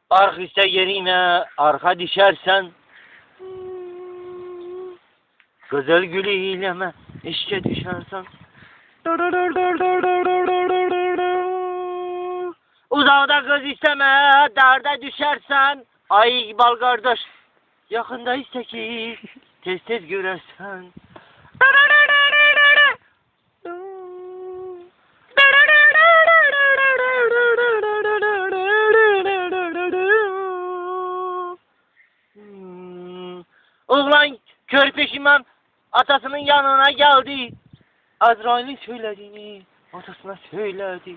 Arkiste yerine arka düşersen, güzel gülü ileme işe düşersen. Uzakta kız isteme, darda düşersen. Ay İkbal kardeş, yakında iste ki tez tez görersen. Oğlan kör peşiman atasının yanına geldi. Azrail'in söylediğini atasına söyledi.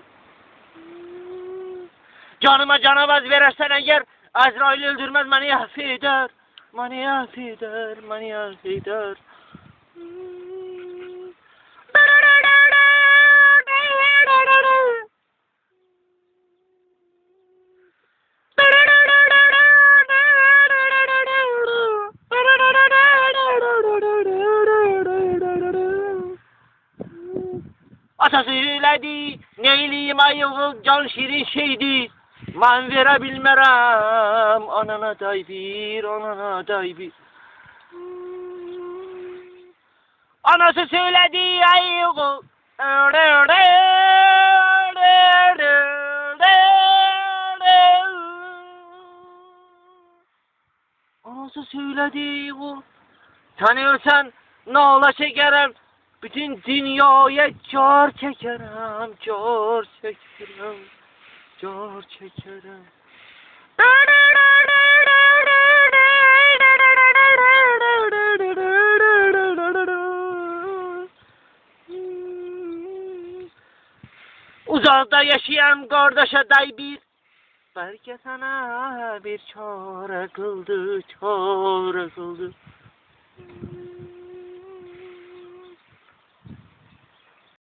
Canıma canavaz verirsen eğer Azrail öldürmez beni affeder. Beni affeder, beni affeder. Atası söyledi, neyliyim ayıl can şirin şeydi. Ben verebilmerem, anana day bir, anana day bir. Anası söyledi ayıl. Anası söyledi o. Tanıyorsan ne ola çekerim. Bütün dünyaya çor çekerim, çor çekerim, çor çekerim. Uzakta yaşayan kardeşe day bir. Belki sana bir çare kıldı, çare kıldı.